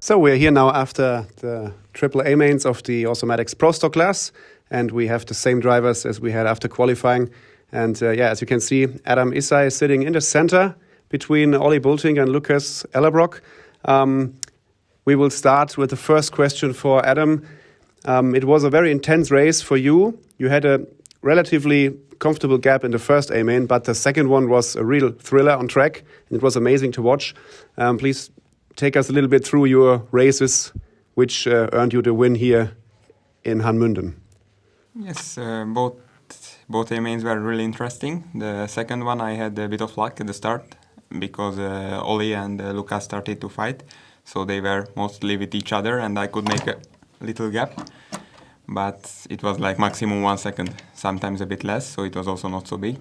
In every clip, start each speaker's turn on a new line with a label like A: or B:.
A: So we're here now after the triple A mains of the Awesomatix Pro Stock class, and we have the same drivers as we had after qualifying. And as you can see, Adam Isai is sitting in the center between Ollie Bulting and Lucas Ellerbrock. We will start with the first question for Adam. It was a very intense race for you. You had a relatively comfortable gap in the first A main, but the second one was a real thriller on track, and it was amazing to watch. Please take us a little bit through your races, which earned you the win here in Hanmünden.
B: Yes, both A-mains were really interesting. The second one I had a bit of luck at the start because Ollie and Lucas started to fight, so they were mostly with each other and I could make a little gap. But it was like maximum 1 second, sometimes a bit less, so it was also not so big.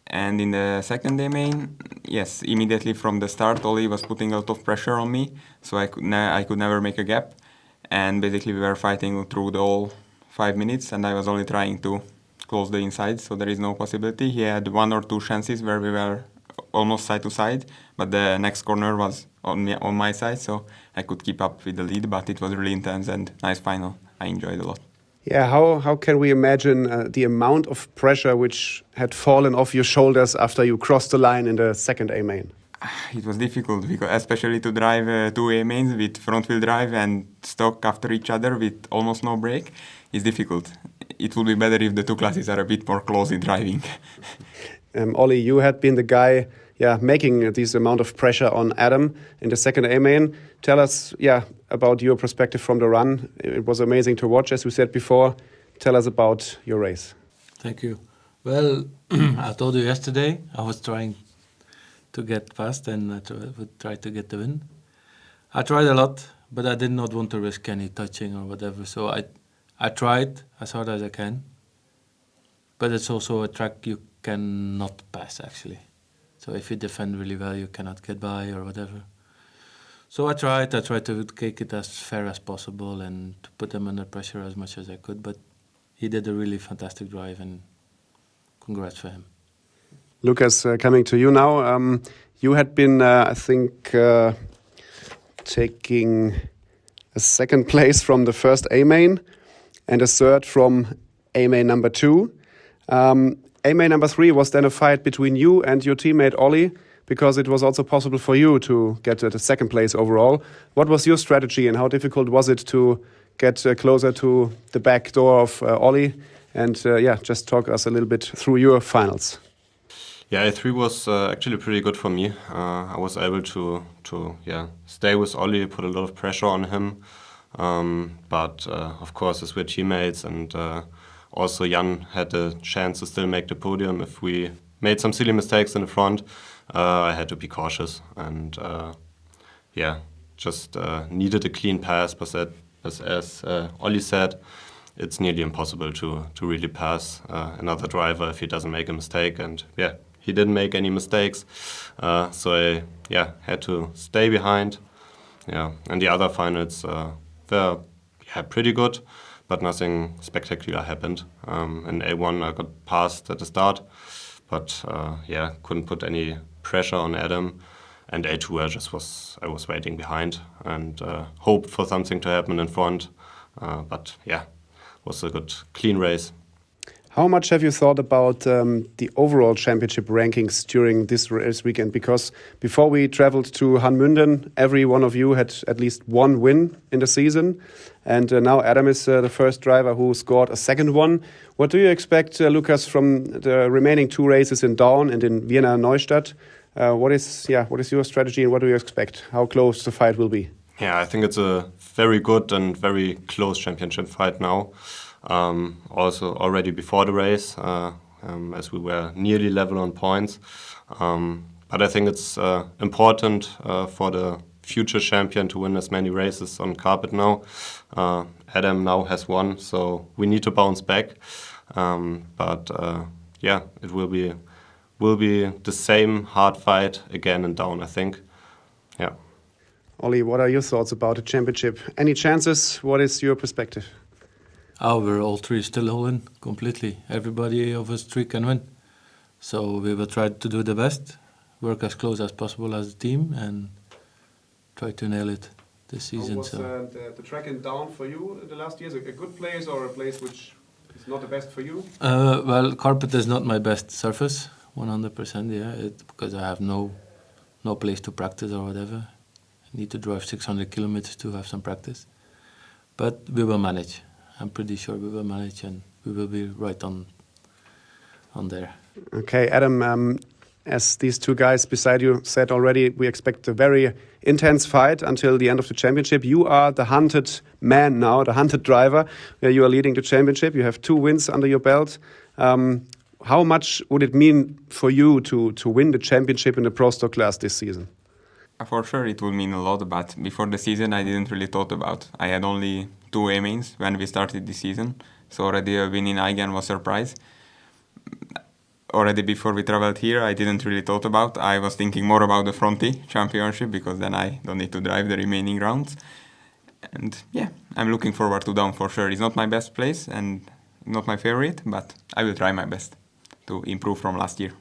B: And in the second A-main, yes, immediately from the start, Ollie was putting a lot of pressure on me, so I could never make a gap. And basically we were fighting through the whole 5 minutes, and I was only trying to close the inside, so there is no possibility. He had 1 or 2 chances where we were almost side to side, but the next corner was on my side, so I could keep up with the lead, but it was really intense and nice final. I enjoyed a lot.
A: Yeah, how can we imagine the amount of pressure which had fallen off your shoulders after you crossed the line in the second A-main?
B: It was difficult, because especially to drive 2 A-mains with front-wheel drive and stock after each other with almost no brake is difficult. It would be better if the 2 classes are a bit more close in driving.
A: Ollie, you had been the guy making this amount of pressure on Adam in the second A-main. Tell us about your perspective from the run. It was amazing to watch, as we said before. Tell us about your race.
C: Thank you. Well, I told you yesterday I was trying to get fast and I would try to get the win. I tried a lot, but I did not want to risk any touching or whatever. So I tried as hard as I can. But it's also a track you cannot pass, actually. So if you defend really well, you cannot get by or whatever. So I tried to take it as fair as possible and to put him under pressure as much as I could. But he did a really fantastic drive, and congrats for him.
A: Lucas, coming to you now. You had been, I think, taking a second place from the first A-main and a third from A-main number 2. A-main number 3 was then a fight between you and your teammate Ollie, because it was also possible for you to get the second place overall. What was your strategy and how difficult was it to get closer to the back door of Ollie? And just talk us a little bit through your finals.
D: Yeah, A3 was actually pretty good for me. I was able to stay with Ollie, put a lot of pressure on him. But of course, as we're teammates, and also Jan had the chance to still make the podium. If we made some silly mistakes in the front, I had to be cautious and just needed a clean pass. But as Ollie said, it's nearly impossible to really pass another driver if he doesn't make a mistake. And he didn't make any mistakes, so I had to stay behind. And the other finals were pretty good, but nothing spectacular happened. In A1 I got passed at the start, but couldn't put any pressure on Adam. And A2 I was waiting behind and hoped for something to happen in front. But was a good clean race.
A: How much have you thought about the overall championship rankings during this race weekend? Because before we traveled to Hanmünden, every one of you had at least 1 win in the season. And now Adam is the first driver who scored a second one. What do you expect, Lucas, from the remaining 2 races in Daun and in Vienna Neustadt? What is your strategy and what do you expect? How close the fight will be?
D: Yeah, I think it's a very good and very close championship fight now. Also already before the race, as we were nearly level on points. But I think it's important for the future champion to win as many races on carpet now. Adam now has 1, so we need to bounce back. It will be the same hard fight again in Daun, I think. Yeah.
A: Ollie, what are your thoughts about the championship? Any chances? What is your perspective?
C: We're all 3 still all in completely. Everybody of us 3 can win. So we will try to do the best, work as close as possible as a team, and try to nail it this season.
A: Was the track in Down for you the last years? A good place or a place which is not the best for you?
C: Well, carpet is not my best surface, 100%. Yeah, because I have no place to practice or whatever. I need to drive 600 kilometers to have some practice. But we will manage. I'm pretty sure we will manage, and we will be right on there.
A: Okay, Adam, as these two guys beside you said already, we expect a very intense fight until the end of the championship. You are the hunted man now, the hunted driver. You are leading the championship. You have 2 wins under your belt. How much would it mean for you to win the championship in the Pro Stock class this season?
B: For sure, it would mean a lot, but before the season, I didn't really thought about. I had only 2 A-mains when we started the season, so already a win in Aigen was a surprise. Already before we traveled here, I didn't really thought about. I was thinking more about the Fronty championship, because then I don't need to drive the remaining rounds. And yeah, I'm looking forward to Down for sure. It's not my best place and not my favorite, but I will try my best to improve from last year.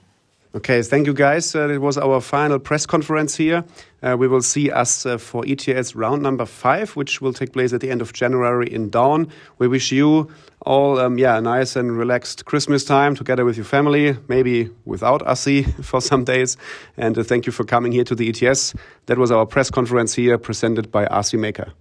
A: Okay, thank you guys. It was our final press conference here. We will see us for ETS round number 5, which will take place at the end of January in Down. We wish you all a nice and relaxed Christmas time together with your family, maybe without Assi for some days. And thank you for coming here to the ETS. That was our press conference here presented by RC Maker.